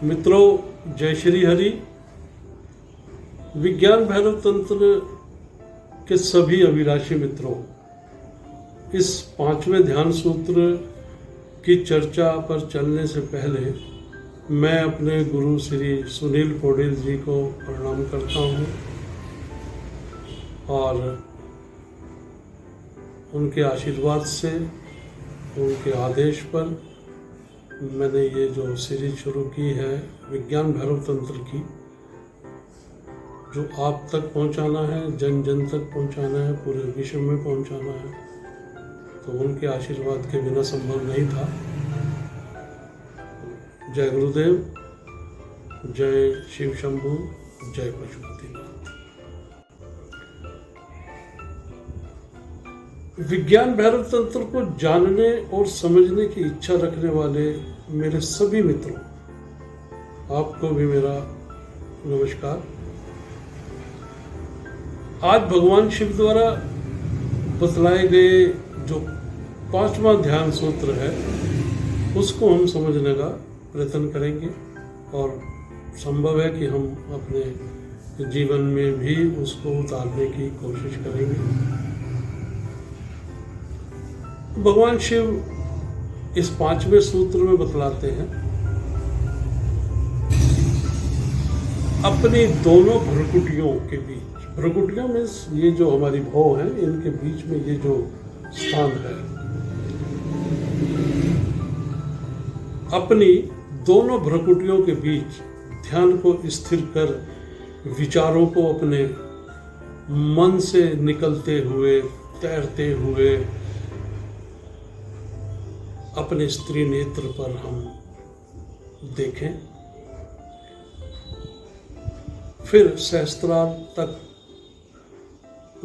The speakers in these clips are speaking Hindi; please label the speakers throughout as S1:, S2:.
S1: मित्रों, जय श्री हरि। विज्ञान भैरव तंत्र के सभी अभिलाषी मित्रों, इस 5वें ध्यान सूत्र की चर्चा पर चलने से पहले मैं अपने गुरु श्री सुनील पौडेल जी को प्रणाम करता हूँ और उनके आशीर्वाद से, उनके आदेश पर मैंने ये जो सीरीज शुरू की है विज्ञान भैरव तंत्र की, जो आप तक पहुंचाना है, जन जन तक पहुंचाना है, पूरे विश्व में पहुंचाना है, तो उनके आशीर्वाद के बिना संभव नहीं था। जय गुरुदेव, जय शिव शंभु, जय पशुपतिनाथ। विज्ञान भैरव तंत्र को जानने और समझने की इच्छा रखने वाले मेरे सभी मित्रों, आपको भी मेरा नमस्कार। आज भगवान शिव द्वारा बतलाए गए जो 5वां ध्यान सूत्र है, उसको हम समझने का प्रयत्न करेंगे और संभव है कि हम अपने जीवन में भी उसको उतारने की कोशिश करेंगे। भगवान शिव इस 5वें सूत्र में बतलाते हैं, अपनी दोनों भ्रुकुटियों के बीच, भ्रुकुटियों में ये जो हमारी भौं है, इनके बीच में ये जो स्थान है, अपनी दोनों भ्रुकुटियों के बीच ध्यान को स्थिर कर विचारों को अपने मन से निकलते हुए, तैरते हुए अपने स्त्री नेत्र पर हम देखें, फिर सहस्त्रार तक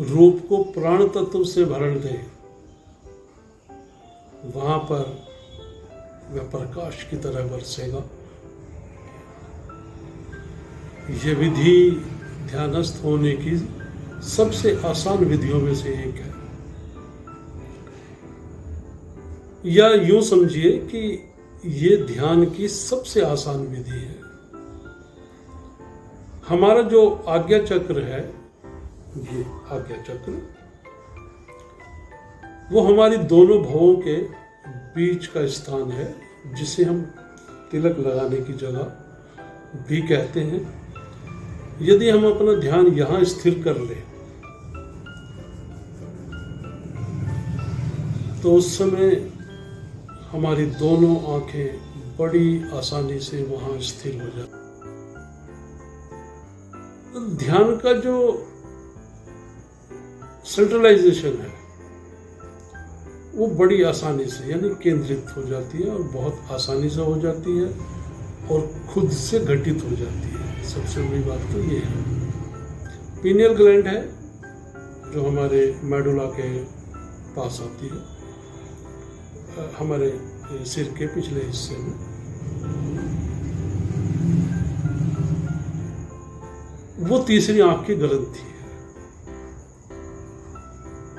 S1: रूप को प्राण तत्व से भरण दें। वहां पर वह प्रकाश की तरह बरसेगा। यह विधि ध्यानस्थ होने की सबसे आसान विधियों में से एक है, या यूं समझिए कि ये ध्यान की सबसे आसान विधि है। हमारा जो आज्ञा चक्र है, ये आज्ञा चक्र, वो हमारी दोनों भवों के बीच का स्थान है, जिसे हम तिलक लगाने की जगह भी कहते हैं। यदि हम अपना ध्यान यहां स्थिर कर लें तो उस समय हमारी दोनों आंखें बड़ी आसानी से वहां स्थिर हो जाती। तो ध्यान का जो सेंट्रलाइजेशन है वो बड़ी आसानी से, यानी केंद्रित हो जाती है और बहुत आसानी से हो जाती है और खुद से घटित हो जाती है। सबसे बड़ी बात तो ये है। पीनियल ग्लैंड है जो हमारे मेडुला के पास आती है, हमारे सिर के पिछले हिस्से में। वो तीसरी आंख की ग्रंथि है।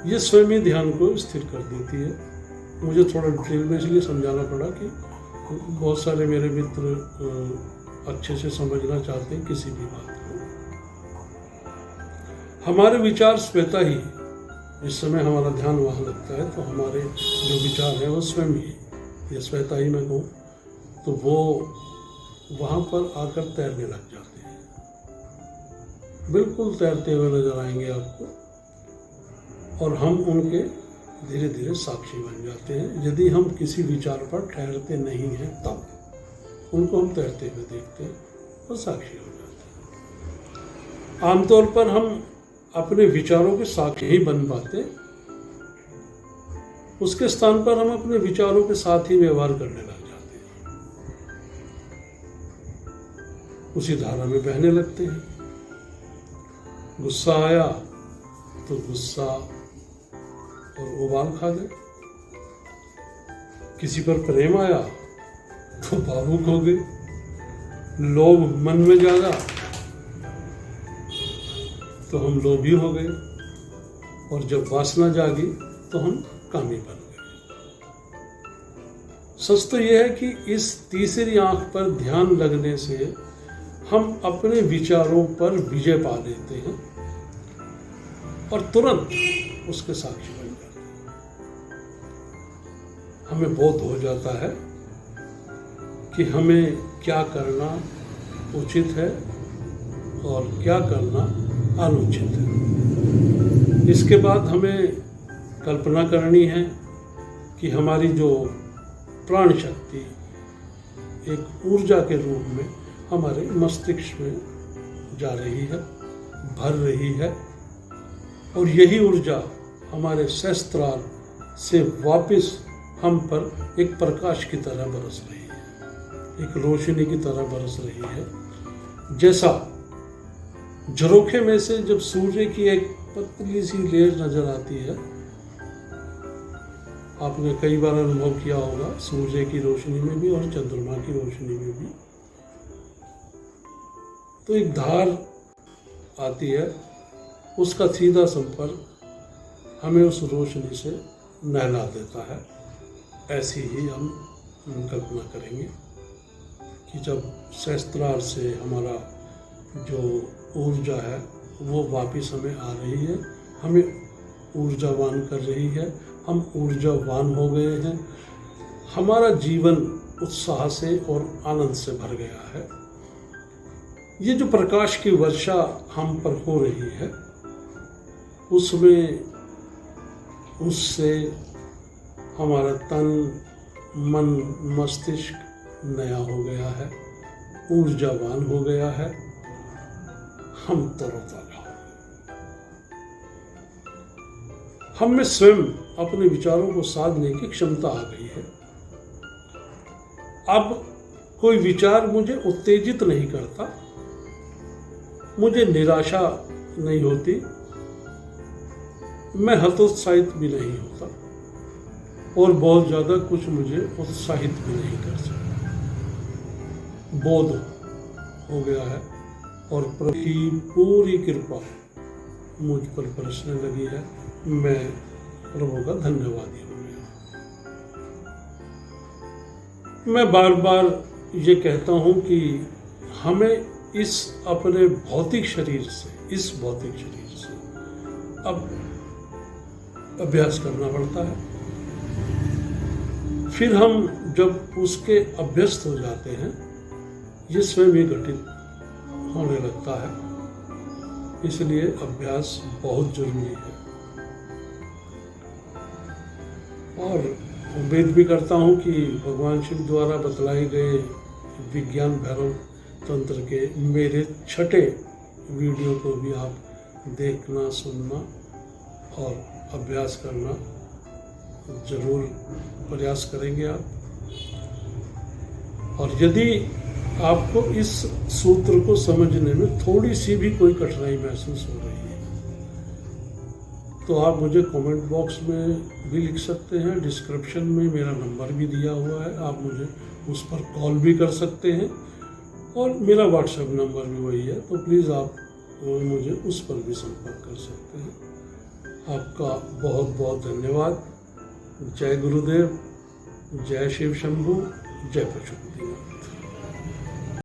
S1: ये स्वयं ही ध्यान को स्थिर कर देती है। मुझे थोड़ा डिटेल में इसलिए समझाना पड़ा कि बहुत सारे मेरे मित्र अच्छे से समझना चाहते हैं किसी भी बात को। हमारे विचार स्वतः ही, जिस समय हमारा ध्यान वहाँ लगता है तो हमारे जो विचार हैं वो स्वयं ही, या स्वतः ही मैं कहूँ तो वो वहाँ पर आकर तैरने लग जाते हैं। बिल्कुल तैरते हुए नजर आएंगे आपको, और हम उनके धीरे धीरे साक्षी बन जाते हैं। यदि हम किसी विचार पर ठहरते नहीं हैं तब उनको हम तैरते हुए देखते हैं और साक्षी हो जाते हैं। आमतौर पर हम अपने विचारों के साक्षी ही बन पाते, उसके स्थान पर हम अपने विचारों के साथ ही व्यवहार करने लग जाते हैं, उसी धारा में बहने लगते हैं। गुस्सा आया तो गुस्सा और उबाल खा गए, किसी पर प्रेम आया तो भावुक हो गए, लोभ मन में जागा तो हम लोभी हो गए, और जब वासना जागी तो हम कामी बन गए। सच तो यह है कि इस तीसरी आंख पर ध्यान लगने से हम अपने विचारों पर विजय पा लेते हैं और तुरंत उसके साक्षी बन जाते हैं। हमें बोध हो जाता है कि हमें क्या करना उचित है और क्या करना अनुचित है। इसके बाद हमें कल्पना करनी है कि हमारी जो प्राण शक्ति एक ऊर्जा के रूप में हमारे मस्तिष्क में जा रही है, भर रही है, और यही ऊर्जा हमारे सहस्त्रार से वापस हम पर एक प्रकाश की तरह बरस रही है, एक रोशनी की तरह बरस रही है। जैसा झरोखे में से जब सूर्य की एक पतली सी लेयर नजर आती है, आपने कई बार अनुभव किया होगा सूर्य की रोशनी में भी और चंद्रमा की रोशनी में भी, तो एक धार आती है, उसका सीधा संपर्क हमें उस रोशनी से नहला देता है। ऐसी ही हम कल्पना करेंगे कि जब सहस्त्रार से हमारा जो ऊर्जा है वो वापस हमें आ रही है, हमें ऊर्जावान कर रही है, हम ऊर्जावान हो गए हैं, हमारा जीवन उत्साह से और आनंद से भर गया है। ये जो प्रकाश की वर्षा हम पर हो रही है उसमें उससे हमारा तन मन मस्तिष्क नया हो गया है, ऊर्जावान हो गया है, हम तरोताजा हो गए। हम में स्वयं अपने विचारों को साधने की क्षमता आ गई है। अब कोई विचार मुझे उत्तेजित नहीं करता, मुझे निराशा नहीं होती, मैं हतोत्साहित भी नहीं होता और बहुत ज़्यादा कुछ मुझे उत्साहित भी नहीं कर सकता। बोध हो गया है और प्रभु की पूरी कृपा मुझ पर बरसने लगी है। मैं प्रभु का धन्यवादी हो गया। मैं बार बार ये कहता हूँ कि हमें इस अपने भौतिक शरीर से, इस भौतिक शरीर से अब अभ्यास करना पड़ता है। फिर हम जब उसके अभ्यस्त हो जाते हैं, ये स्वयं ही घटित होने लगता है। इसलिए अभ्यास बहुत जरूरी है। और उम्मीद भी करता हूँ कि भगवान शिव द्वारा बतलाए गए विज्ञान भैरव तंत्र के मेरे छठे वीडियो को भी आप देखना, सुनना और अभ्यास करना जरूर प्रयास करेंगे आप। और यदि आपको इस सूत्र को समझने में थोड़ी सी भी कोई कठिनाई महसूस हो रही है तो आप मुझे कमेंट बॉक्स में भी लिख सकते हैं। डिस्क्रिप्शन में मेरा नंबर भी दिया हुआ है, आप मुझे उस पर कॉल भी कर सकते हैं और मेरा व्हाट्सएप नंबर भी वही है, तो प्लीज़ आप मुझे उस पर भी संपर्क कर सकते हैं। आपका बहुत बहुत धन्यवाद। जय गुरुदेव, जय शिव शंभू, जय पशुपतिनाथ।